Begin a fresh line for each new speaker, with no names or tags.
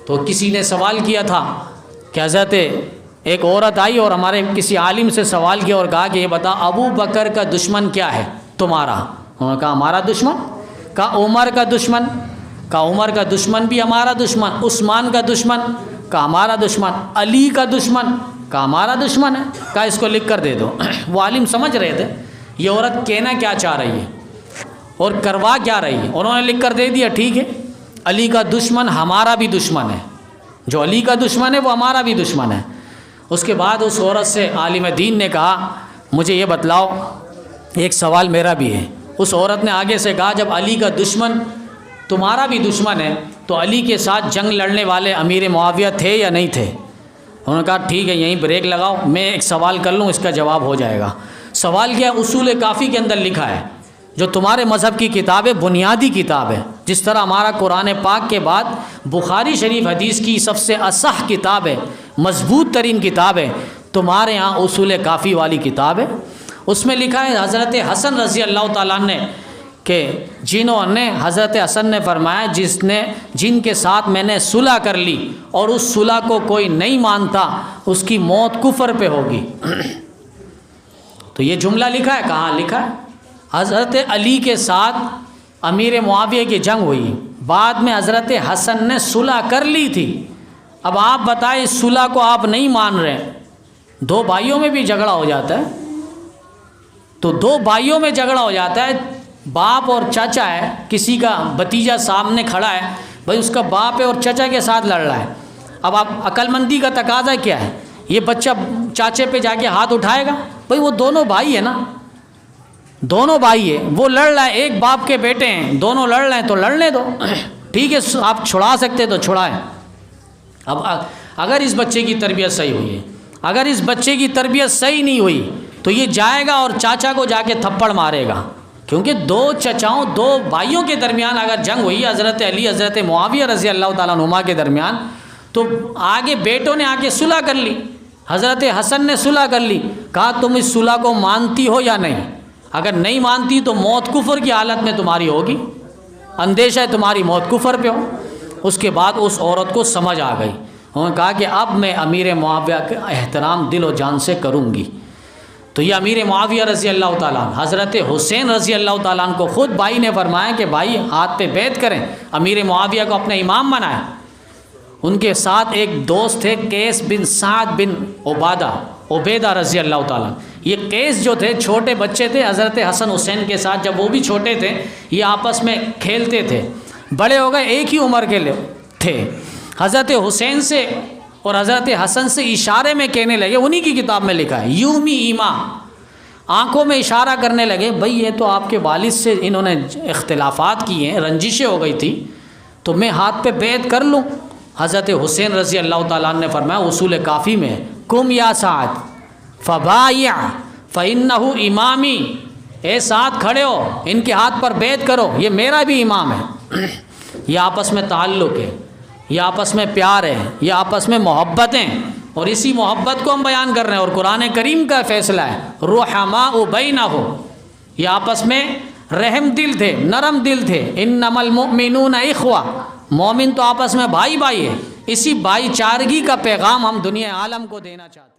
تو کسی نے سوال کیا تھا کہ حضرت ایک عورت آئی اور ہمارے کسی عالم سے سوال کیا اور کہا کہ یہ بتا ابو بکر کا دشمن کیا ہے تمہارا؟ انہوں نے کہا ہمارا دشمن؟ کہا عمر کا دشمن؟ کہا عمر کا دشمن بھی ہمارا دشمن، عثمان کا دشمن؟ کہا ہمارا دشمن، علی کا دشمن؟ کہا ہمارا دشمن ہے۔ کہا اس کو لکھ کر دے دو۔ وہ عالم سمجھ رہے تھے یہ عورت کہنا کیا چاہ رہی ہے اور کروا کیا رہی ہے، انہوں نے لکھ کر دے دیا ٹھیک ہے علی کا دشمن ہمارا بھی دشمن ہے، جو علی کا دشمن ہے وہ ہمارا بھی دشمن ہے۔ اس کے بعد اس عورت سے عالم دین نے کہا مجھے یہ بتلاؤ ایک سوال میرا بھی ہے۔ اس عورت نے آگے سے کہا جب علی کا دشمن تمہارا بھی دشمن ہے تو علی کے ساتھ جنگ لڑنے والے امیر معاویہ تھے یا نہیں تھے؟ انہوں نے کہا ٹھیک ہے یہیں بریک لگاؤ، میں ایک سوال کر لوں اس کا جواب ہو جائے گا۔ سوال کیا؟ اصول کافی کے اندر لکھا ہے، جو تمہارے مذہب کی کتاب ہے، بنیادی کتاب ہے، جس طرح ہمارا قرآن پاک کے بعد بخاری شریف حدیث کی سب سے اصح کتاب ہے، مضبوط ترین کتاب ہے، تمہارے ہاں اصول کافی والی کتاب ہے۔ اس میں لکھا ہے حضرت حسن رضی اللہ تعالیٰ نے کہ جنہوں نے حضرت حسن نے فرمایا جن کے ساتھ میں نے صلح کر لی اور اس صلح کو کوئی نہیں مانتا اس کی موت کفر پہ ہوگی۔ تو یہ جملہ لکھا ہے، کہاں لکھا ہے؟ حضرت علی کے ساتھ امیر معاویہ کی جنگ ہوئی، بعد میں حضرت حسن نے صلح کر لی تھی۔ اب آپ بتائیں اس صلح کو آپ نہیں مان رہے، دو بھائیوں میں بھی جھگڑا ہو جاتا ہے، تو دو بھائیوں میں جھگڑا ہو جاتا ہے، باپ اور چاچا ہے، کسی کا بھتیجا سامنے کھڑا ہے، بھائی اس کا باپ ہے اور چاچا کے ساتھ لڑ رہا ہے۔ اب آپ عقل مندی کا تقاضا کیا ہے؟ یہ بچہ چاچے پہ جا کے ہاتھ اٹھائے گا؟ بھائی وہ دونوں بھائی ہیں نا، دونوں بھائی ہیں، وہ لڑ رہا ہے، ایک باپ کے بیٹے ہیں، دونوں لڑ رہے ہیں تو لڑنے دو، ٹھیک ہے آپ چھڑا سکتے تو چھڑائیں۔ اب اگر اس بچے کی تربیت صحیح ہوئی ہے، اگر اس بچے کی تربیت صحیح نہیں ہوئی تو یہ جائے گا اور چاچا کو جا کے تھپڑ مارے گا، کیونکہ دو چچاؤں دو بھائیوں کے درمیان اگر جنگ ہوئی حضرت علی حضرت معاویہ رضی اللہ تعالیٰ عنہما کے درمیان، تو آگے بیٹوں نے آ کے صلح کر لی، حضرت حسن نے صلح کر لی، کہا تم اس صلح کو مانتی ہو یا نہیں؟ اگر نہیں مانتی تو موت کفر کی حالت میں تمہاری ہوگی، اندیشہ ہے تمہاری موت کفر پہ ہو۔ اس کے بعد اس عورت کو سمجھ آ گئی، انہوں نے کہا کہ اب میں امیر معاویہ کا احترام دل و جان سے کروں گی۔ تو یہ امیر معاویہ رضی اللہ تعالیٰ عنہ، حضرت حسین رضی اللہ تعالیٰ عنہ کو خود بھائی نے فرمایا کہ بھائی ہاتھ پہ بیعت کریں، امیر معاویہ کو اپنے امام بنائیں۔ ان کے ساتھ ایک دوست تھے قیس بن سعد بن عبیدہ رضی اللہ تعالیٰ عنہ۔ یہ قیس جو تھے چھوٹے بچے تھے حضرت حسن حسین کے ساتھ، جب وہ بھی چھوٹے تھے یہ آپس میں کھیلتے تھے، بڑے ہو گئے ایک ہی عمر کے تھے، حضرت حسین سے اور حضرت حسن سے اشارے میں کہنے لگے، انہی کی کتاب میں لکھا ہے یومی ایما، آنکھوں میں اشارہ کرنے لگے بھئی یہ تو آپ کے والد سے انہوں نے اختلافات کیے ہیں، رنجشیں ہو گئی تھی، تو میں ہاتھ پہ بیعت کر لوں۔ حضرت حسین رضی اللہ تعالیٰ عنہ نے فرمایا اصول کافی میں کم یا سعد فبایع فإنہ امامی، اے سعد کھڑے ہو، ان کے ہاتھ پر بیعت کرو، یہ میرا بھی امام ہے۔ یہ آپس میں تعلق ہے، یہ آپس میں پیار ہے، یہ آپس میں محبتیں، اور اسی محبت کو ہم بیان کر رہے ہیں، اور قرآن کریم کا فیصلہ ہے رحماء بینہم، یہ آپس میں رحم دل تھے، نرم دل تھے، انما المؤمنون اخوہ، مومن تو آپس میں بھائی بھائی ہے۔ اسی بھائی چارگی کا پیغام ہم دنیا عالم کو دینا چاہتے ہیں۔